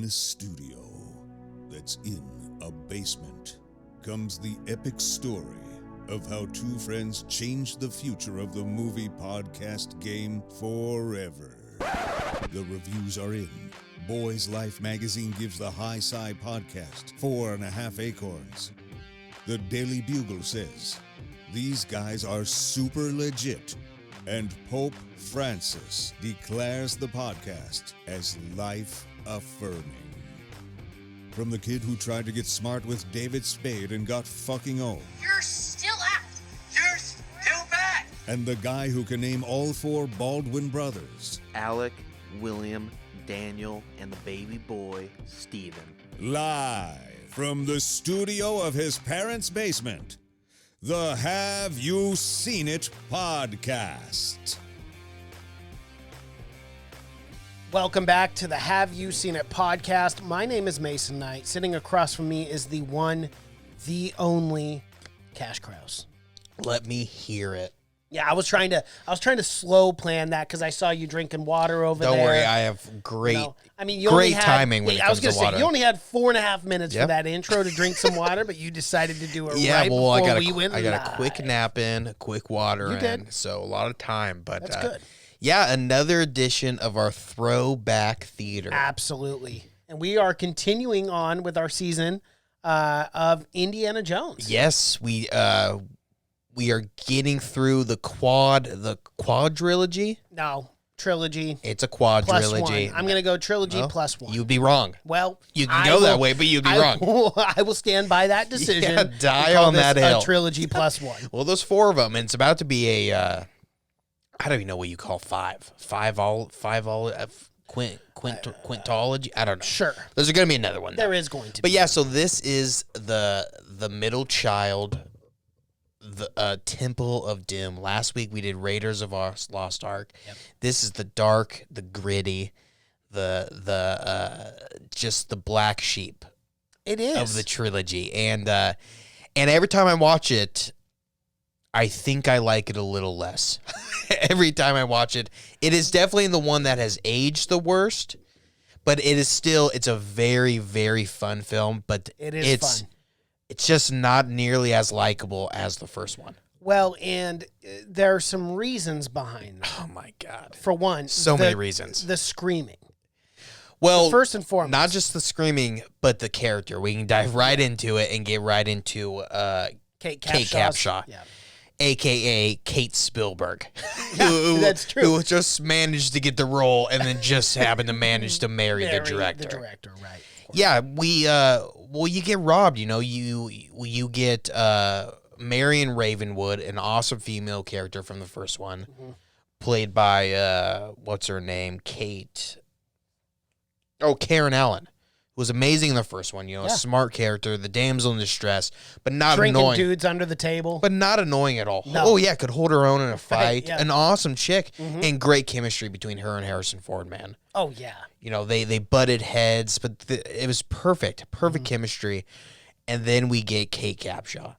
In a studio that's in a basement comes the epic story of how two friends changed the future of the movie podcast game forever. The reviews are in. Boys Life magazine gives the High Sci podcast 4.5 acorns. The Daily Bugle says, these guys are super legit. And Pope Francis declares the podcast as life-affirming. From the kid who tried to get smart with David Spade and got fucking old. You're still at. You're still back. And the guy who can name all four Baldwin brothers. Alec, William, Daniel, and the baby boy, Stephen. Live from the studio of his parents' basement. The Have You Seen It podcast. Welcome back to the Have You Seen It podcast. My name is Mason Knight. Sitting across from me is the one, the only Cash Kraus. Let me hear it. Yeah, I was trying to slow plan that because I saw you drinking water over there. Don't worry, I have great, great timing when it comes to water. I was going to say, you only had 4.5 minutes for that intro to drink some water, but you decided to do it before we went live. I got a quick nap in, a quick water in, so a lot of time. But that's good. Yeah, another edition of our Throwback Theater. Absolutely. And we are continuing on with our season of Indiana Jones. Yes, we are getting through the quadrilogy. No, trilogy. It's a quadrilogy. I'm going to go trilogy plus one. You'd be wrong. Well, you can go that way, but you'd be wrong. I will stand by that decision. Yeah, die on that hill. A trilogy plus one. Well, there's 4 of them, and it's about to be a. I don't even know what you call 5. Quintology. I don't know. Sure. There's going to be another one. There is going to. But yeah, so this is the middle child. The Temple of Doom. Last week we did Raiders of Lost Ark. Yep. This is the dark, the gritty, the just the black sheep. It is of the trilogy, and every time I watch it, I think I like it a little less. Every time I watch it, it is definitely the one that has aged the worst, but it's a very, very fun film. But it's fun. It's just not nearly as likable as the first one. Well, and there are some reasons behind that. Oh, my God. For one, many reasons. The screaming. Well, first and foremost. Not just the screaming, but the character. We can dive right into it and get right into Kate Capshaw. Yeah. A.K.A. Kate Spielberg. That's true. Who just managed to get the role and then just happened to manage to marry the director. The director, right. Yeah, you get robbed, you get Marion Ravenwood, an awesome female character from the first one, played by, what's her name, Karen Allen, who was amazing in the first one, a smart character, the damsel in distress, but not drinking annoying. Dudes under the table. But not annoying at all. No. Oh, yeah, could hold her own in a fight. Right, yeah. An awesome chick, and great chemistry between her and Harrison Ford, man. Oh, yeah. They butted heads, but it was perfect chemistry. And then we get Kate Capshaw,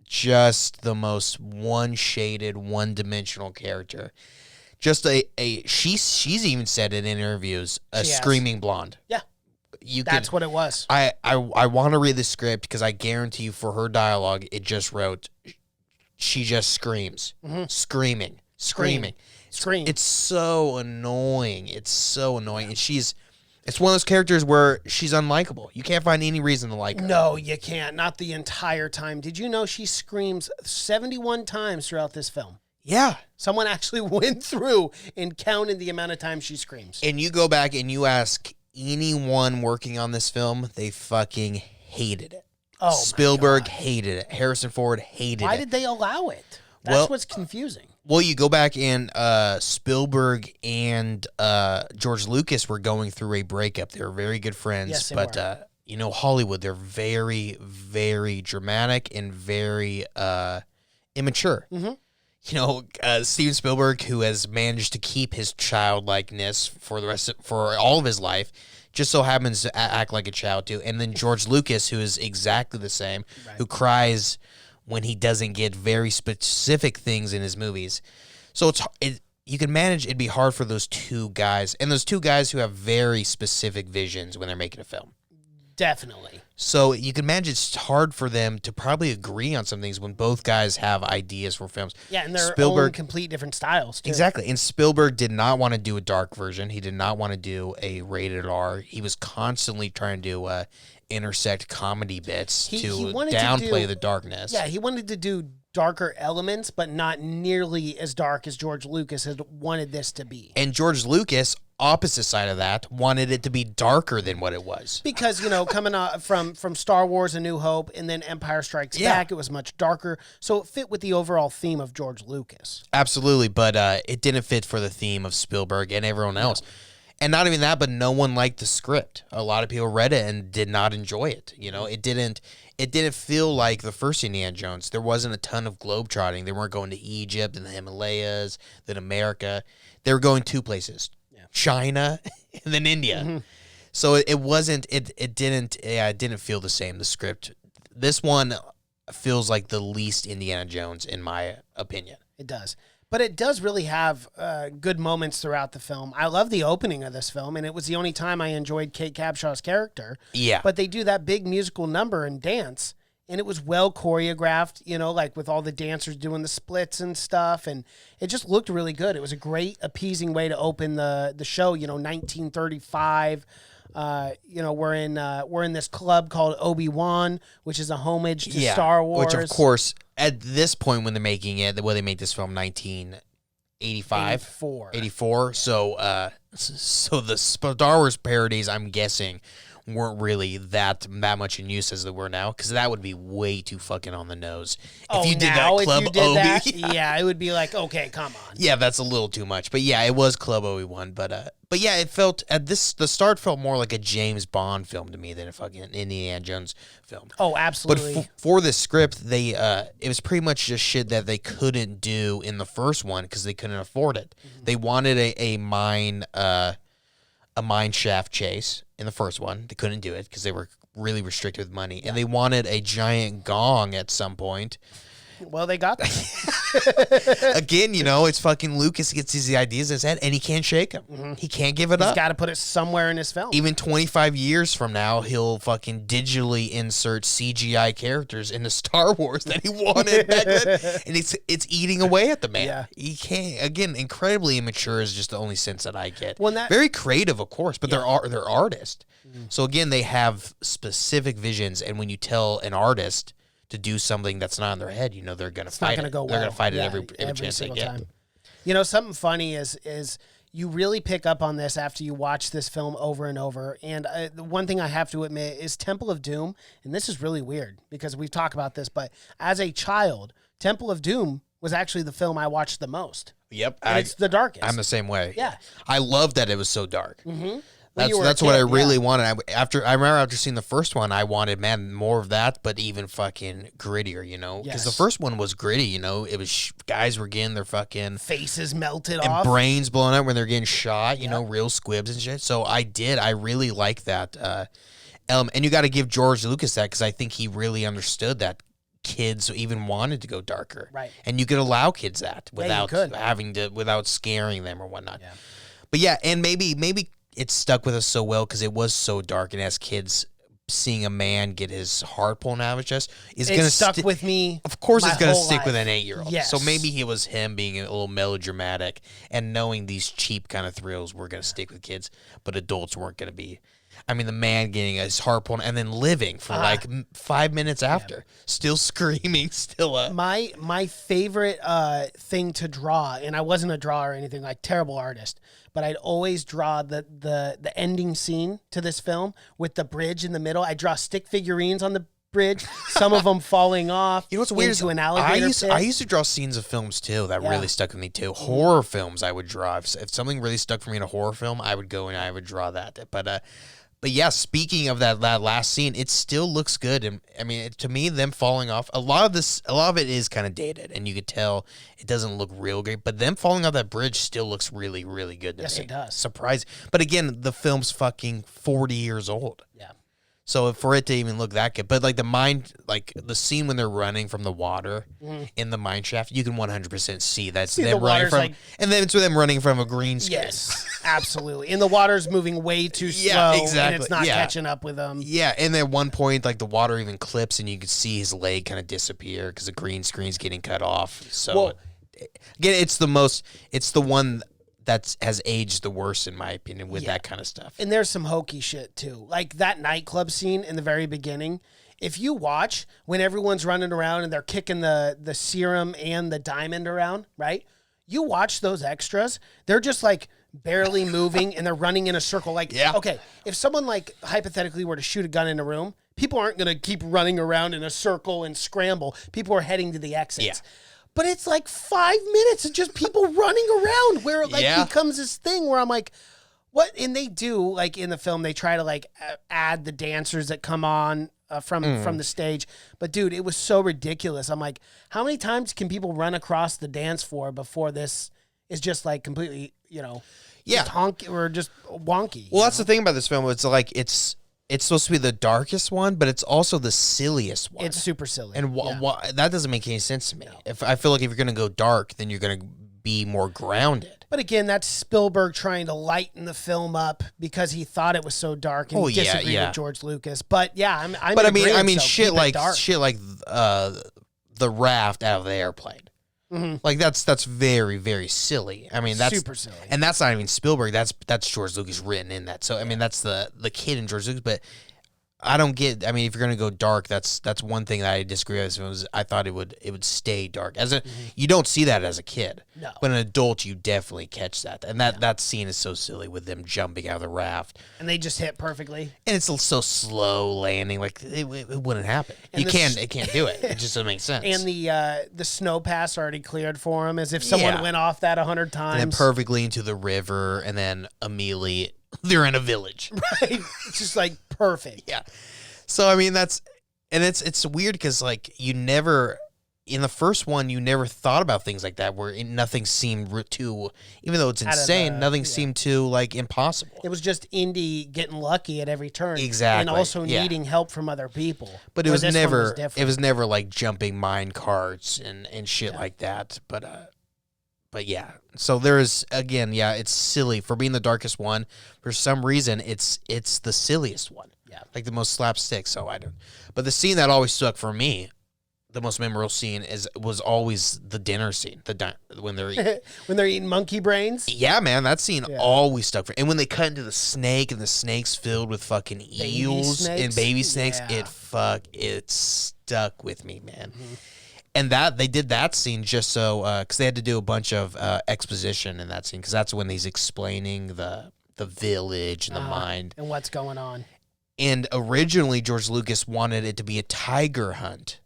just the most one-shaded, one-dimensional character. Just she's even said it in interviews, screaming blonde. Yeah, that's what it was. I want to read the script because I guarantee you for her dialogue, it just wrote, she just screams, screaming. Scream. It's so annoying. And it's one of those characters where she's unlikable. You can't find any reason to like her. No, you can't. Not the entire time. Did you know she screams 71 times throughout this film? Yeah. Someone actually went through and counted the amount of times she screams. And you go back and you ask anyone working on this film, they fucking hated it. Oh, Spielberg hated it. Harrison Ford hated it. Why did they allow it? That's what's confusing. Well, you go back and Spielberg and George Lucas were going through a breakup. They were very good friends. Yes, they were. Hollywood, they're very, very dramatic and very immature. Mm-hmm. Steven Spielberg, who has managed to keep his childlikeness for all of his life, just so happens to act like a child too. And then George Lucas, who is exactly the same, who cries when he doesn't get very specific things in his movies. So you can manage. It'd be hard for those two guys, and those two guys who have very specific visions when they're making a film. Definitely. So you can imagine it's hard for them to probably agree on some things when both guys have ideas for films. Yeah, and they're own complete different styles, too. Exactly. And Spielberg did not want to do a dark version. He did not want to do a rated R. He was constantly trying to intersect comedy bits to downplay the darkness. Yeah, he wanted to do darker elements, but not nearly as dark as George Lucas had wanted this to be. And George Lucas, opposite side of that, wanted it to be darker than what it was. Because, coming out from Star Wars A New Hope and then Empire Strikes Back, it was much darker. So it fit with the overall theme of George Lucas. Absolutely, but it didn't fit for the theme of Spielberg and everyone else. And not even that, but no one liked the script. A lot of people read it and did not enjoy it. It didn't feel like the first Indiana Jones. There wasn't a ton of globetrotting. They weren't going to Egypt and the Himalayas, then America. They were going two places. China and then India. Mm-hmm. So it didn't feel the same, the script. This one feels like the least Indiana Jones in my opinion. It does. But it does really have good moments throughout the film. I love the opening of this film, and it was the only time I enjoyed Kate Capshaw's character. Yeah. But they do that big musical number and dance, and it was well choreographed, like with all the dancers doing the splits and stuff, and it just looked really good. It was a great, appeasing way to open the show, 1935. We're in this club called Obi-Wan, which is a homage to Star Wars. Which, of course, at this point when they're making it, the way they made this film, 1985, 84. So the Star Wars parodies, I'm guessing, weren't really that much in use as they were now, because that would be way too fucking on the nose. If you did that Club Obi, it would be like, okay, come on. Yeah, that's a little too much. But yeah, it was Club Obi-Wan. But yeah, it felt the start felt more like a James Bond film to me than a fucking Indiana Jones film. Oh, absolutely. But for the script, it was pretty much just shit that they couldn't do in the first one because they couldn't afford it. Mm-hmm. They wanted a mine shaft chase in the first one. They couldn't do it because they were really restricted with money, and they wanted a giant gong at some point. Well, they got that. Again, it's fucking Lucas gets these ideas in his head, and he can't shake them. Mm-hmm. He can't give it up. He's got to put it somewhere in his film. Even 25 years from now, he'll fucking digitally insert CGI characters into Star Wars that he wanted back then, and it's eating away at the man. Yeah. He can't. Again, incredibly immature is just the only sense that I get. Well, very creative, of course, but they're artists. Mm-hmm. So again, they have specific visions, and when you tell an artist to do something that's not in their head, they're going to fight it. They're going to fight it every chance they get. Time. Something funny is you really pick up on this after you watch this film over and over. And the one thing I have to admit is Temple of Doom, and this is really weird because we've talked about this, but as a child, Temple of Doom was actually the film I watched the most. Yep. And it's the darkest. I'm the same way. Yeah. I love that it was so dark. Mm-hmm. That's what I really wanted. I remember after seeing the first one, I wanted, more of that, but even fucking grittier, because the first one was gritty, it was guys were getting their fucking faces melted and off, brains blown out when they're getting shot, real squibs and shit. So I really like that element, and you got to give George Lucas that because I think he really understood that kids even wanted to go darker, right? And you could allow kids that without scaring them or whatnot. Yeah. But yeah, and maybe it stuck with us so well because it was so dark, and as kids, seeing a man get his heart pulled out of his chest is going to stuck with me. Of course, it's going to stick life. with an 8-year-old. Yes. So maybe it was him being a little melodramatic and knowing these cheap kind of thrills were going to stick with kids, but adults weren't going to be. I mean, the man getting his heart pulled and then living for 5 minutes after, still screaming, still. My favorite thing to draw, and I wasn't a drawer or anything, like terrible artist, but I'd always draw the ending scene to this film with the bridge in the middle. I draw stick figurines on the bridge, some of them falling off. What's weird into an alligator pit. I used to draw scenes of films too that really stuck with me too. Horror films I would draw. If something really stuck for me in a horror film, I would go and I would draw that. But yeah, speaking of that last scene, it still looks good. And I mean, to me, them falling off, a lot of it is kind of dated, and you could tell it doesn't look real great. But them falling off that bridge still looks really, really good to me. Yes, it does. Surprising. But again, the film's fucking 40 years old. Yeah. So for it to even look that good, but like the scene when they're running from the water in the mine shaft, you can 100% see that's See, them the running water's from, like- and then it's them running from a green screen. Yes, absolutely. And the water's moving way too slow. Yeah, exactly. And it's not Yeah. catching up with them. Yeah, and at one point, like the water even clips, and you can see his leg kind of disappear because the green screen's getting cut off. So Well- again, it's the one that has aged the worst in my opinion with that kind of stuff. And there's some hokey shit too. Like that nightclub scene in the very beginning. If you watch when everyone's running around and they're kicking the serum and the diamond around, right? You watch those extras, they're just like barely moving and they're running in a circle. Like, okay, if someone like hypothetically were to shoot a gun in a room, people aren't going to keep running around in a circle and scramble. People are heading to the exits. Yeah. But it's like 5 minutes of just people running around where it like becomes this thing where I'm like, what? And they do, like in the film, they try to like add the dancers that come on from the stage. But dude, it was so ridiculous. I'm like, how many times can people run across the dance floor before this is just like completely, just honky or just wonky? Well, that's the thing about this film. It's like it's supposed to be the darkest one, but it's also the silliest one. It's super silly. And that doesn't make any sense to me. If I feel like if you're going to go dark, then you're going to be more grounded. But again, that's Spielberg trying to lighten the film up because he thought it was so dark and disagreed with George Lucas. But yeah, I'm. But in agreement, shit like dark. the raft out of the airplane. Mm-hmm. Like that's very, very silly. I mean, that's super silly, and that's not even Spielberg. That's George Lucas written in that. So I mean, that's the kid in George Lucas. But I don't get. I mean, if you're gonna go dark, that's one thing that I disagree with. Was I thought it would stay dark as a you don't see that as a kid. No, but an adult you definitely catch that. And that scene is so silly with them jumping out of the raft. And they just hit perfectly. And it's so slow landing, like it wouldn't happen. And It can't do it. It just doesn't make sense. And the snow pass already cleared for him, as if someone went off that 100 times. And then perfectly into the river, and then immediately they're in a village. Right? It's just like perfect. Yeah. So I mean it's weird because like you never. In the first one, you never thought about things like that, where nothing seemed too, even though it's insane, nothing seemed too like impossible. It was just Indy getting lucky at every turn, exactly, and also needing help from other people. But it was never like jumping mine carts and shit like that. But yeah, so there is again, it's silly for being the darkest one. For some reason, it's the silliest one, like the most slapstick. So I don't. But the scene that always stuck for me. The most memorable scene was always the dinner scene, when they're eating. When they're eating monkey brains. Yeah, man, that scene always stuck for. And when they cut into the snake and the snake's filled with fucking eels and baby snakes, it stuck with me, man. Mm-hmm. And they did that scene just so because they had to do a bunch of exposition in that scene because that's when he's explaining the village and the mine and what's going on. And originally, George Lucas wanted it to be a tiger hunt.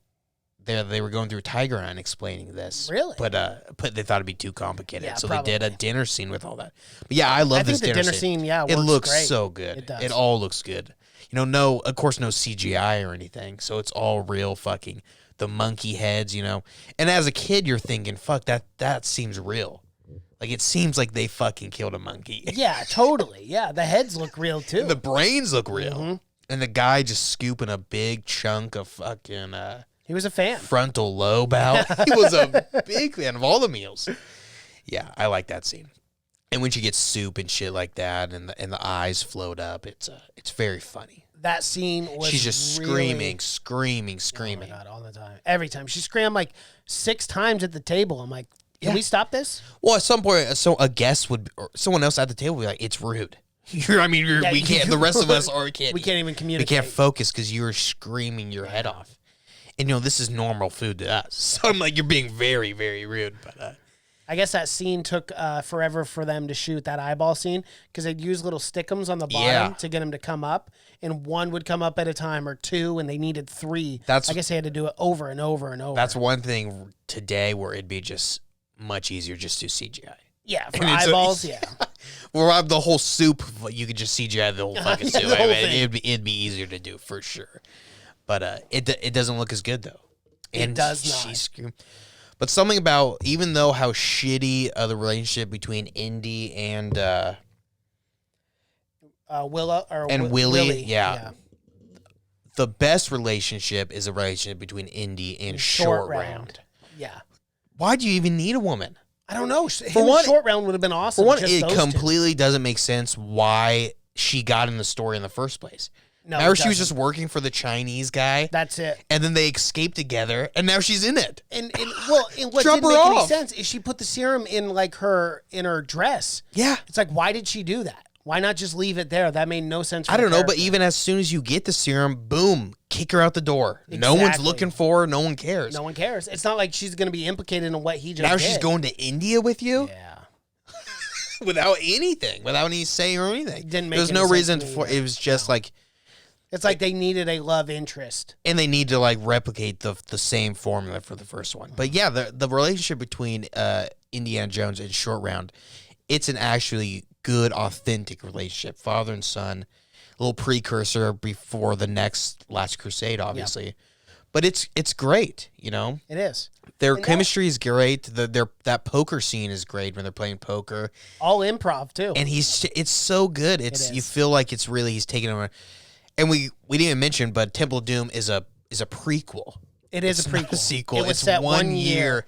They were going through a tiger hunt explaining this. Really? But they thought it'd be too complicated. So probably. They did a dinner scene with all that. But yeah, I love this dinner scene. It looks great. so good. It does. It all looks good. Of course, no CGI or anything. So it's all real fucking, the monkey heads, And as a kid, you're thinking, fuck, that seems real. Like, it seems like they fucking killed a monkey. Yeah, totally. Yeah, the heads look real, too. The brains look real. Mm-hmm. And the guy just scooping a big chunk of fucking... He was a fan. Frontal lobe out. He was a big fan of all the meals. Yeah, I like that scene. And when she gets soup and shit like that, and the eyes float up, it's very funny. That scene was she's just really... screaming. Oh my God, all the time. Every time. She screamed like 6 times at the table. I'm like, can we stop this? Well, at some point, so a guest or someone else at the table would be like, it's rude. We can't, the rest of us can't. We can't even communicate. We can't focus because you're screaming your head off. And, this is normal food to us. So I'm like, you're being very, very rude. But I guess that scene took forever for them to shoot, that eyeball scene, because they'd use little stickums on the bottom to get them to come up. And one would come up at a time, or 2, and they needed 3. I guess they had to do it over and over and over. That's one thing today where it'd be just much easier just to CGI. Yeah, for eyeballs, Well, the whole soup, you could just CGI the whole fucking soup. It'd be easier to do for sure. But it doesn't look as good though. And it does not. But something about, even though how shitty the relationship between Indy and Willie, yeah. the best relationship is a relationship between Indy and Short Round. Yeah. Why do you even need a woman? I don't know. For one, Short Round would have been awesome. For one, just it those completely doesn't make sense why she got in the story in the first place. No, Remember, it she was doesn't. just working for the Chinese guy. That's it. And then they escaped together, and now she's in it. And what Drop didn't her make any off. sense is she put the serum in like her dress. Yeah. It's like, why did she do that? Why not just leave it there? That made no sense. For I the don't know, but character. even as soon as you get the serum, boom, kick her out the door. No one's Exactly. looking for her. No one cares. No one cares. It's not like she's going to be implicated in what he just Now did. she's going to India with you Yeah. without anything, without any say or anything. Didn't make There's any no sense reason to me for either. it. Was just like, It's like they needed a love interest. and they need to like replicate the same formula for the first one. But yeah, the relationship between Indiana Jones and Short Round, it's an actually good, authentic relationship, father and son, a little precursor before the next Last Crusade, obviously. But it's great, you know. It is. Their And chemistry is great. That poker scene is great when they're playing poker, All improv, too. and it's so good. It's you is. feel like it's really he's taking over. And we didn't even mention, but Temple of Doom is a prequel. It is It's a not prequel. a sequel. It was It's set 1 year.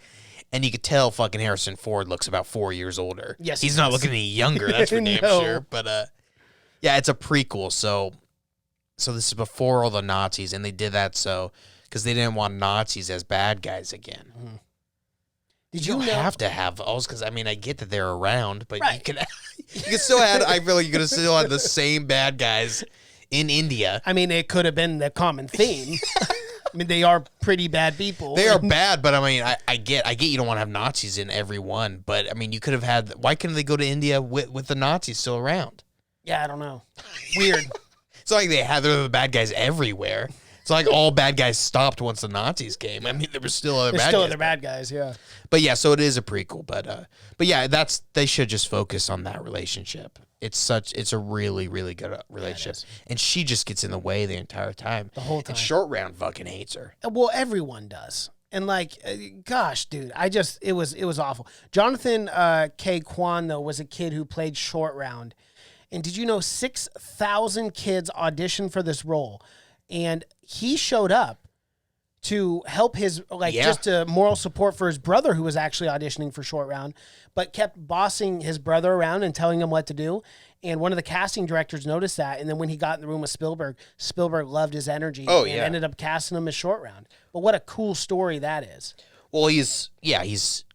And you could tell fucking Harrison Ford looks about 4 years older. Yes, He's he not does. looking any younger, that's for damn No. sure. But yeah, it's a prequel, so this is before all the Nazis, and they did that because they didn't want Nazis as bad guys again. Did You you don't know? have to have those, because I mean I get that they're around, but Right. you can still add. I feel like you could still have the same bad guys in India. I mean, it could have been the common theme. I mean, they are pretty bad people. They are bad, but I mean, I get you don't want to have Nazis in every one, but I mean, you could have had. Why couldn't they go to India with the Nazis still around? Yeah, I don't know. Weird. It's not like they're the bad guys everywhere. It's not like all bad guys stopped once the Nazis came. I mean, there were still other There's bad still guys. other bad guys, yeah. But yeah, so it is a prequel, but yeah, they should just focus on that relationship. It's a really, really good relationship. And she just gets in the way the entire time. The whole time. And Short Round fucking hates her. Well, everyone does. And like, gosh, dude, it was awful. Jonathan K. Kwan, though, was a kid who played Short Round. And did you know 6,000 kids auditioned for this role? And he showed up to help his, just moral support for his brother who was actually auditioning for Short Round, but kept bossing his brother around and telling him what to do. And one of the casting directors noticed that. And then when he got in the room with Spielberg loved his energy and ended up casting him as Short Round. But what a cool story that is. Well, he's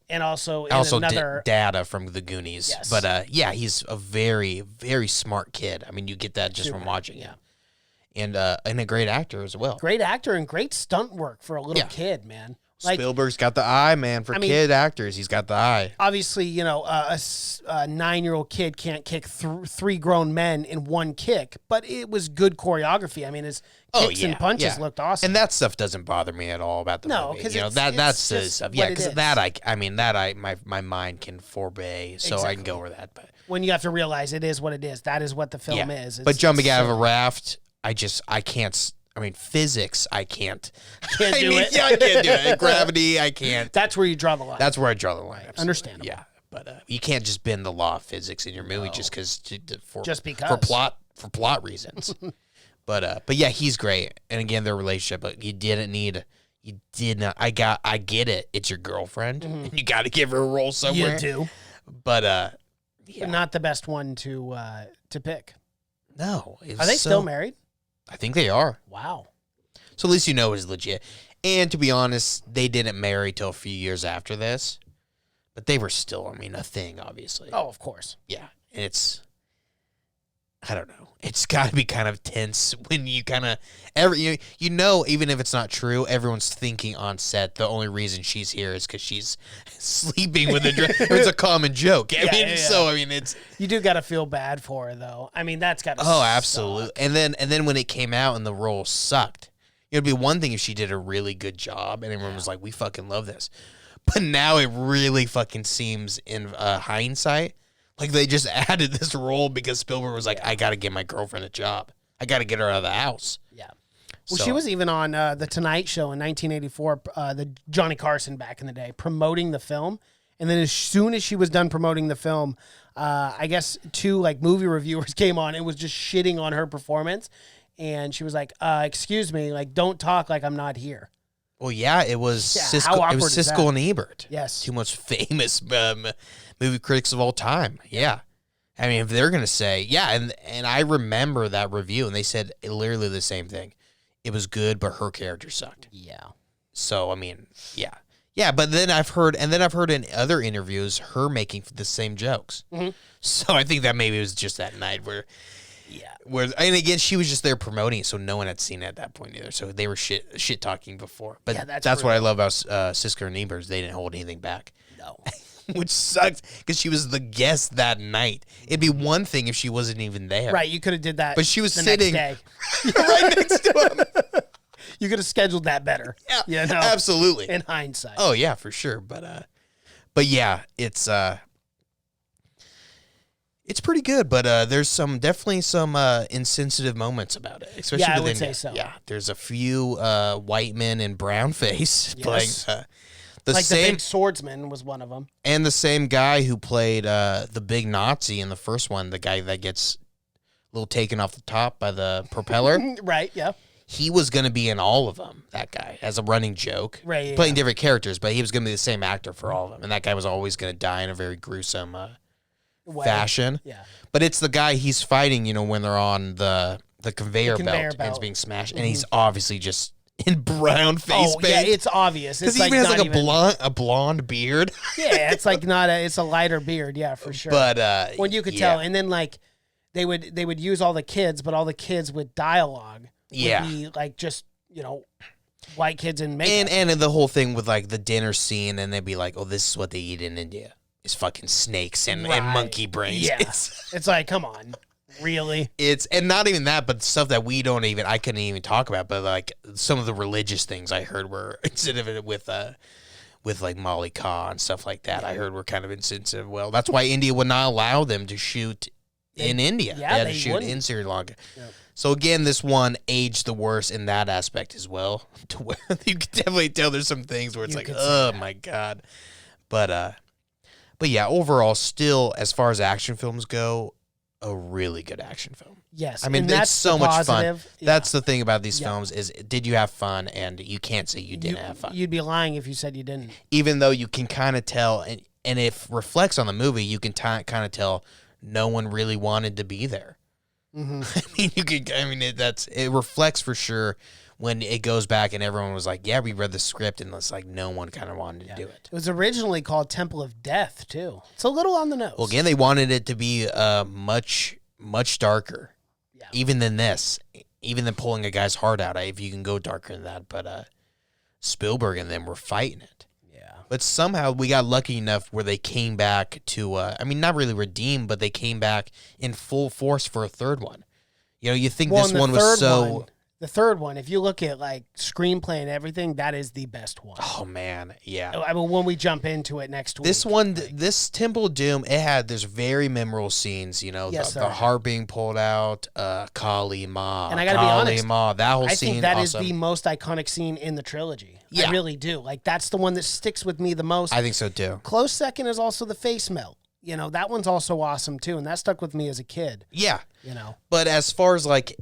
And also another Data from the Goonies. Yes. But he's a very, very smart kid. I mean, you get that just from watching him. And a great actor as well. great actor and great stunt work for a little kid, man. Like, Spielberg's got the eye, man. For kid actors, he's got the eye. obviously, a 9-year-old kid can't kick three grown men in one kick, but it was good choreography. I mean, his kicks and punches looked awesome. And that stuff doesn't bother me at all about the movie. No, 'cause that's the just stuff. what Yeah, it because is. my mind can forbear, so I can go over that. But when you have to realize it is what it is. That is what the film is. But jumping out of a raft, I can't. I mean, physics, I can't. Can't do it. Yeah, I can't do it. Gravity, I can't. That's where you draw the line. That's where I draw the line. Absolutely. Understandable. Yeah, but you can't just bend the law of physics in your movie just because for plot reasons. but yeah, he's great. And again, their relationship. But you did not. I get it. It's your girlfriend, and you got to give her a role somewhere. You do, But but not the best one to pick. no. Are they still married? I think they are. Wow. So at least you know it's legit. And to be honest, they didn't marry till a few years after this. But they were still, I mean, a thing, obviously. Oh, of course. Yeah. And I don't know. It's got to be kind of tense when you kind of, even if it's not true, everyone's thinking on set the only reason she's here is because she's sleeping with a it's a common joke. I mean, it's. You do got to feel bad for her, though. I mean, that's got to Oh, absolutely. And then when it came out and the role sucked, it'd be one thing if she did a really good job and everyone was like, we fucking love this. But now it really fucking seems in hindsight like they just added this role because Spielberg was like, I got to get my girlfriend a job. I got to get her out of the house. Yeah. Well, she was even on The Tonight Show in 1984, the Johnny Carson back in the day, promoting the film. And then as soon as she was done promoting the film, I guess 2 movie reviewers came on and was just shitting on her performance. and she was like, "Excuse me, like don't talk like I'm not here." Well, yeah, it was Yeah, Siskel. how It awkward was is Siskel that? and Ebert. Yes. Two most famous movie critics of all time. Yeah. I mean, if they're going to say, yeah, and I remember that review, and they said literally the same thing. It was good, but her character sucked. Yeah. So, I mean, yeah. Yeah, but then I've heard in other interviews her making the same jokes. Mm-hmm. So I think that maybe it was just that night where, and again, she was just there promoting it, so no one had seen it at that point either. So they were shit talking before. But Yeah, that's what I love about Siskel and Ebert. They didn't hold anything back. No. Which sucks because she was the guest that night. It'd be one thing if she wasn't even there. Right, you could have did that. But she was the sitting next day. right next to him. You could have scheduled that better. Yeah, you know? absolutely. In hindsight. Oh yeah, for sure. But yeah, it's pretty good. But there's definitely some insensitive moments about it, especially Yeah, I with would India. say so. Yeah, there's a few white men in brown face playing the like same the big swordsman was one of them. and the same guy who played the big Nazi in the first one, the guy that gets a little taken off the top by the propeller. Right, yeah. He was going to be in all of them, that guy, as a running joke. Right, yeah. Playing different characters, but he was going to be the same actor for all of them. And that guy was always going to die in a very gruesome Way. fashion. Yeah. But it's the guy he's fighting, when they're on the conveyor, conveyor belt and it's belt. being smashed. And he's obviously just in brown face Oh, yeah, paint. it's obvious. Because It's he even has not like a blonde beard. Yeah, it's like not it's a lighter beard, yeah, for sure. But when you could yeah. tell, and then like they would use all the kids, but all the kids with dialogue Yeah. would be like just, white kids in makeup. And the whole thing with like the dinner scene, and they'd be like, "Oh, this is what they eat in India: is fucking snakes and monkey brains." Yeah. It's like, come on. Really? And not even that, but stuff that I couldn't even talk about. But like some of the religious things I heard were insensitive with like Molly Ka and stuff like that. I heard were kind of insensitive. Well, that's why India would not allow them to shoot in India. Yeah, they had they to shoot wouldn't. in Sri Lanka. Yep. So again, this one aged the worst in that aspect as well. To where you can definitely tell there's some things where it's like, oh my god. But yeah, overall, still as far as action films go, a really good action film. Yes. I mean, and it's that's so the much positive. fun. Yeah. That's the thing about these Yeah. films is, did you have fun? And you can't say you didn't have fun. You'd be lying if you said you didn't. Even though you can kind of tell, and if reflects on the movie, you can kind of tell no one really wanted to be there. Mm-hmm. It reflects for sure when it goes back and everyone was like, yeah, we read the script, and it's like no one kind of wanted to do it. It was originally called Temple of Death, too. It's a little on the nose. Well, again, they wanted it to be much, much darker, even than this, even than pulling a guy's heart out, if you can go darker than that. But Spielberg and them were fighting it. Yeah. But somehow we got lucky enough where they came back to, not really redeem, but they came back in full force for a third one. You think this and the one was third so... one- the third one, if you look at like screenplay and everything, that is the best one. Oh, man, yeah. I mean, when we jump into it next week. This one, this Temple of Doom, there's very memorable scenes, Yes, the heart being pulled out, Kali Ma. And I gotta be honest, Ma, that whole I scene, think that is awesome. the most iconic scene in the trilogy. Yeah. I really do. Like, that's the one that sticks with me the most. I think so, too. Close second is also the face melt. That one's also awesome, too. And that stuck with me as a kid. Yeah. You know. But as far as, like,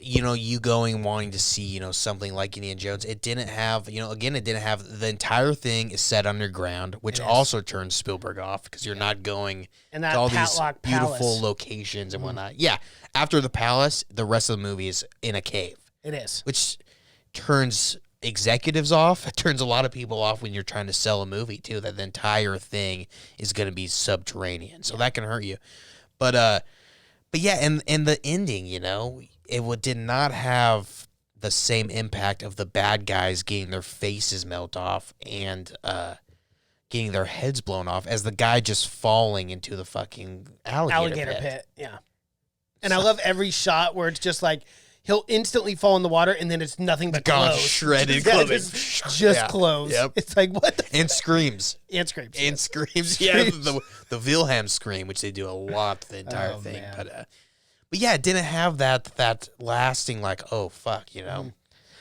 you going and wanting to see, something like Indiana Jones, it didn't have, it didn't have, the entire thing is set underground, which also turns Spielberg off because you're not going And that to all these Patlock beautiful Palace. locations and whatnot. Yeah. After the palace, the rest of the movie is in a cave. It is. Which turns executives off. It turns a lot of people off when you're trying to sell a movie, too, that the entire thing is going to be subterranean. So that can hurt you. But yeah, and the ending, it did not have the same impact of the bad guys getting their faces melt off and getting their heads blown off as the guy just falling into the fucking alligator pit. Yeah. And I love every shot where it's just like he'll instantly fall in the water and then it's nothing but Gone, clothes. shredded Yeah, clothing. just Yeah. clothes. Yep. It's like, what the And screams. And screams. And screams. Yeah, the Wilhelm scream, which they do a lot the entire Oh, thing. man. But yeah, it didn't have that lasting like, oh fuck,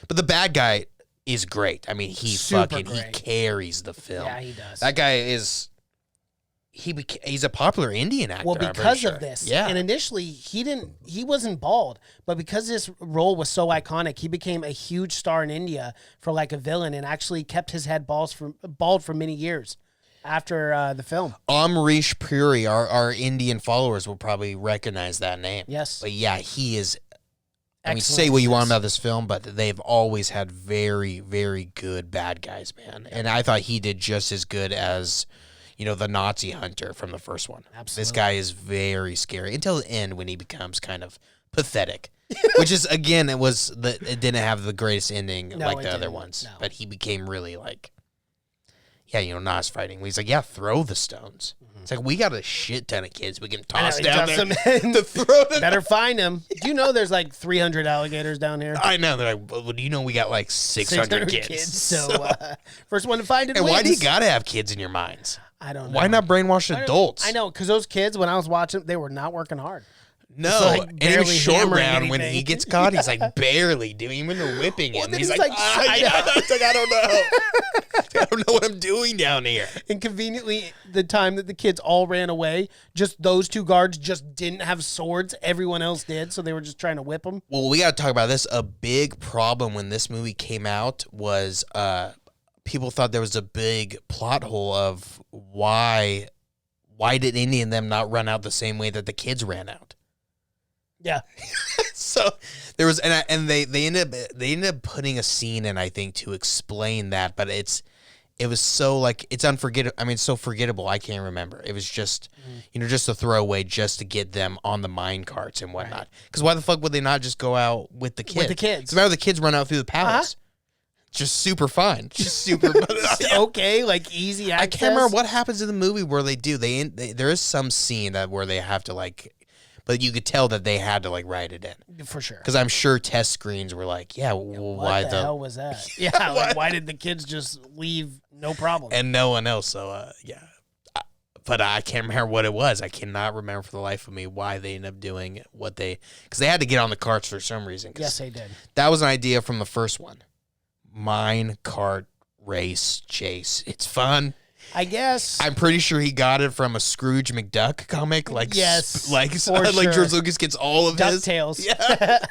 But the bad guy is great. I mean, he Super he great. carries the film. Yeah, he does. That guy is he's a popular Indian actor. Well, I'm pretty because sure. of this. Yeah. And initially he wasn't bald, but because this role was so iconic, he became a huge star in India for like a villain and actually kept his head bald for many years after the film. Amrish Puri, our Indian followers will probably recognize that name. Yes. But yeah, he is. I mean, Excellent say what you in want this. about this film, but they've always had very, very good bad guys, man. And I thought he did just as good as, the Nazi hunter from the first one. Absolutely. This guy is very scary until the end when he becomes kind of pathetic. Which is, again, it didn't have the greatest ending No, like it the other didn't. ones. No. But he became really like, Nas fighting. He's like, throw the stones. It's like, we got a shit ton of kids we can toss he down tossed there them in. to throw them. Better find him. Do you know there's like 300 alligators down here? I know. They're like, well, do you know we got like 600 kids? So first one to find it and wins. why do you got to have kids in your minds? I don't know. Why not brainwash adults? I know, because those kids, when I was watching, they were not working hard. No, like and he was barely short hammering round when anything. he gets caught. He's like barely doing, even though whipping Well, him. then He's he's like, like, It's like, I don't know. I don't know what I'm doing down here. And conveniently, the time that the kids all ran away, just those two guards just didn't have swords. Everyone else did, so they were just trying to whip them. Well, we got to talk about this. A big problem when this movie came out was people thought there was a big plot hole of why did any of them not run out the same way that the kids ran out? Yeah. So there was, and they ended up putting a scene in, I think, to explain that, but it was so like it's unforgettable. I mean, it's so forgettable. I can't remember. It was just just a throwaway just to get them on the mine carts and whatnot. Because why the fuck would they not just go out with the kids? With the kids. So the kids run out through the palace. Just super fun. Just super. Okay, like easy access. I can't remember what happens in the movie where they do. There is some scene where they have to like. But you could tell that they had to like write it in For sure. because I'm sure test screens were like, well, why What the hell was that? Yeah, like, why did the kids just leave? No problem. and no one else. So but I can't remember what it was. I cannot remember for the life of me why they ended up doing what because they had to get on the carts for some reason. Yes, they did. That was an idea from the first one. Mine cart race chase. It's fun. I guess. I'm pretty sure he got it from a Scrooge McDuck comic. Like Yes, like for sure. George Lucas gets all of his DuckTales. Yeah.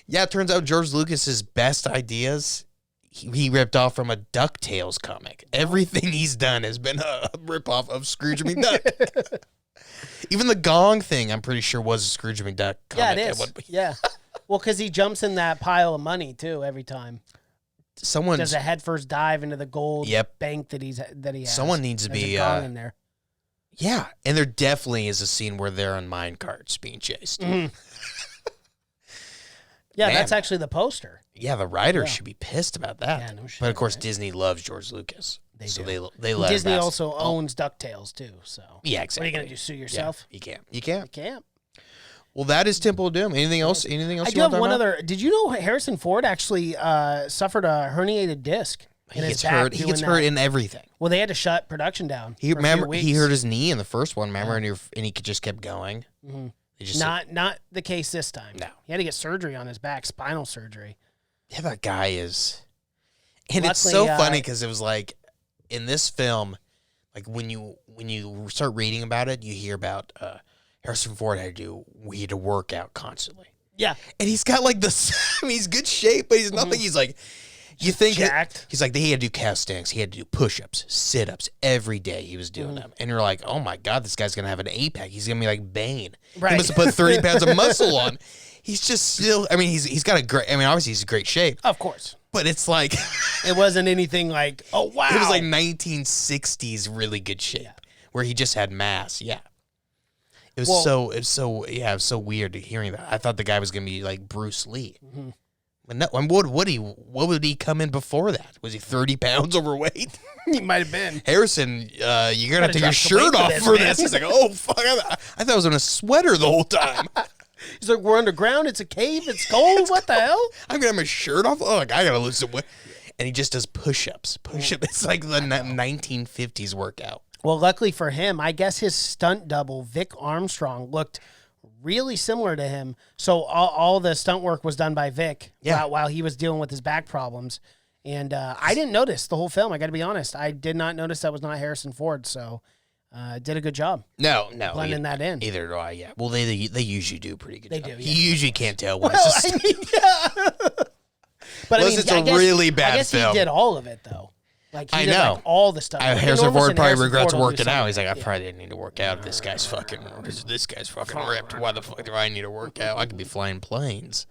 Yeah, it turns out George Lucas's best ideas he ripped off from a DuckTales comic. Everything he's done has been a ripoff of Scrooge McDuck. Even the gong thing, I'm pretty sure, was a Scrooge McDuck comic. Yeah, it is. Yeah. Well, because he jumps in that pile of money, too, every time. Someone's Does a headfirst dive into the gold Yep. bank that he has. Someone needs to There's be a gong in there. yeah, and there definitely is a scene where they're on mine carts being chased. Mm-hmm. Yeah, Man. that's actually the poster. Yeah, the writers should be pissed about that. Yeah, no shit, but of course, right? Disney loves George Lucas, so do. they let him Disney pass. also owns DuckTales, too. So Yeah, exactly. What are you going to do, sue yourself? Yeah, you can't. You can't. You can't. Well, that is Temple of Doom. Anything else? Anything else? I you do want have to one talk about? other. Did you know Harrison Ford actually suffered a herniated disc He in his gets back hurt. He doing gets that? hurt in everything. Well, they had to shut production down. He for a few he weeks. hurt his knee in the first one. Remember, and he just kept going. Mm-hmm. They just Not the case this time. No. He had to get surgery on his back, spinal surgery. yeah, that guy is. And it's Luckily, so funny because it was like in this film, like when you start reading about it, you hear about Harrison Ford had to work out constantly. Yeah. And he's got like this. I mean, he's good shape, but he's nothing. He's like, you think jacked. he's like he had to do calisthenics, he had to do push-ups, sit-ups every day. He was doing them, and you're like, oh my god, this guy's gonna have an 8-pack. He's gonna be like Bane. Right. He must have put 30 pounds of muscle on. He's just still. I mean, he's got a great. I mean, obviously he's in great shape, Of course. but it's like It wasn't anything like, oh, wow. it was like 1960s really good shape where he just had mass. Yeah. It was so weird to hearing that. I thought the guy was gonna be like Bruce Lee. Mm-hmm. But no, and what would he come in before that? Was he 30 pounds overweight? He might have been. Harrison, you're gonna have to take your drop the weight shirt for off this, for man. this. He's like, oh fuck! I thought I was in a sweater the whole time. He's like, we're underground. It's a cave. It's cold. What the hell? I'm gonna have my shirt off. Oh, like, I gotta lose some weight. And he just does push-ups. Push-up. It's like the 1950s workout. Well, luckily for him, I guess his stunt double, Vic Armstrong, looked really similar to him. So all the stunt work was done by Vic while he was dealing with his back problems. And I didn't notice the whole film. I got to be honest. I did not notice that was not Harrison Ford. So did a good job. No, blending that in. Either do I. Yeah. Well, they usually do a pretty good job. They do. Yeah. You usually can't tell when Well, it's just. But Unless it's a really bad I guess film. he did all of it though. Like he I did, know. Like, all the stuff. Like, Harrison Ford probably Harrison regrets Ford will do working out. something. He's like, I probably didn't need to work out. This guy's fucking ripped. Why the fuck do I need to work out? I could be flying planes.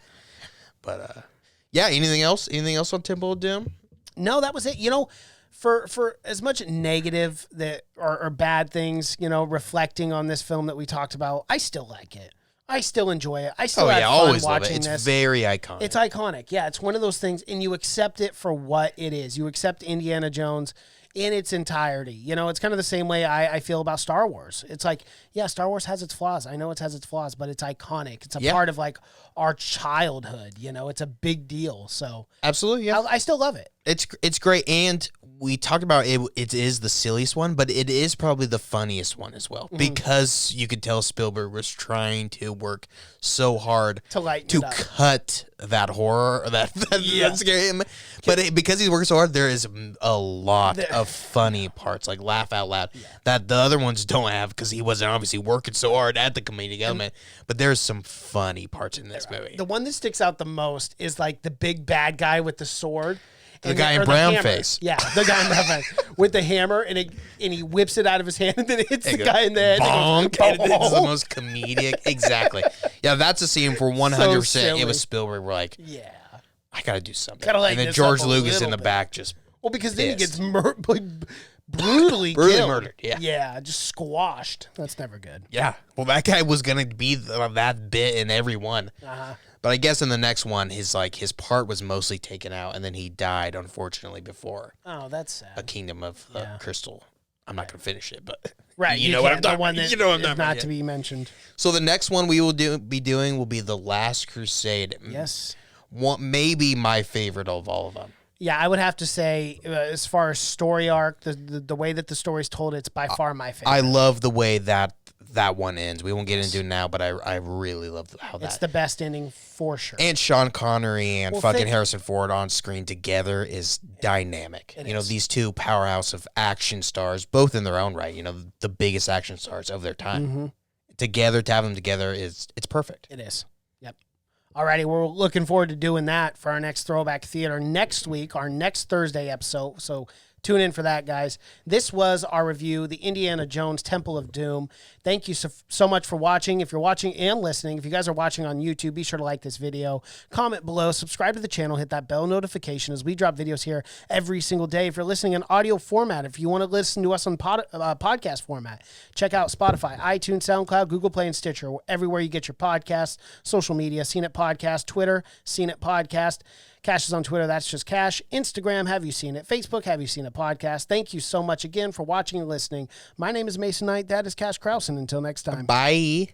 But yeah. Anything else? Anything else on Temple of Doom? No, that was it. You know, for as much negative that or bad things, you know, reflecting on this film that we talked about, I still like it. I still enjoy it. I still have fun always love watching it. It's this. very iconic. It's iconic. Yeah, it's one of those things, and you accept it for what it is. You accept Indiana Jones in its entirety. You know, it's kind of the same way I feel about Star Wars. It's like, yeah, Star Wars has its flaws. I know it has its flaws, but it's iconic. It's a part of like our childhood. You know, it's a big deal. So Absolutely, yeah. I still love it. It's great, and we talked about it. It is the silliest one, but it is probably the funniest one as well, because you could tell Spielberg was trying to work so hard to cut that horror, that scary him. But because he's working so hard, there is a lot of funny parts, like laugh out loud, that the other ones don't have because he wasn't obviously working so hard at the comedic element. But there's some funny parts in this movie. The one that sticks out the most is like the big bad guy with the sword. The guy in brown face. Yeah, the guy in brown face with the hammer, and he whips it out of his hand, and then it hits the guy in the head. Bonk. It's the most comedic. Exactly. Yeah, that's a scene for 100%. It was Spielberg. We're like, I got to do something. Gotta lighten and then this George up a Lucas in the little back just because then he pissed. gets brutally killed. murdered. Yeah, just squashed. That's never good. Yeah. Well, that guy was going to be that bit in every one. But I guess in the next one, his part was mostly taken out, and then he died, unfortunately, before Oh, that's sad. A Kingdom of Crystal. I'm not going to finish it, but You know what I'm can't. talking The one about. that You know what I'm is talking not about, to be mentioned. So the next one we will be doing will be The Last Crusade. Yes. Maybe my favorite of all of them. Yeah, I would have to say, as far as story arc, the way that the story's told, it's by far my favorite. I love the way that one ends. We won't get into it now, but I really love how It's the best ending for sure. And Sean Connery and Well, Harrison Ford on screen together is dynamic. It you know, is. these two powerhouse of action stars, both in their own right, you know, the biggest action stars of their time. Together, to have them together it's perfect. It is. Yep. Alrighty, we're looking forward to doing that for our next Throwback Theater next week, our next Thursday episode. So tune in for that, guys. This was our review, the Indiana Jones Temple of Doom. Thank you so much for watching. If you're watching and listening, if you guys are watching on YouTube, be sure to like this video, comment below, subscribe to the channel, hit that bell notification as we drop videos here every single day. If you're listening in audio format, if you want to listen to us on podcast format, check out Spotify, iTunes, SoundCloud, Google Play, and Stitcher, everywhere you get your podcasts, social media, Seen It Podcast, Twitter, Seen It Podcast. Cash is on Twitter. That's just Cash. Instagram, Have You Seen It? Facebook, Have You Seen It Podcast. Thank you so much again for watching and listening. My name is Mason Knight. That is Cash Krause. And until next time. Bye.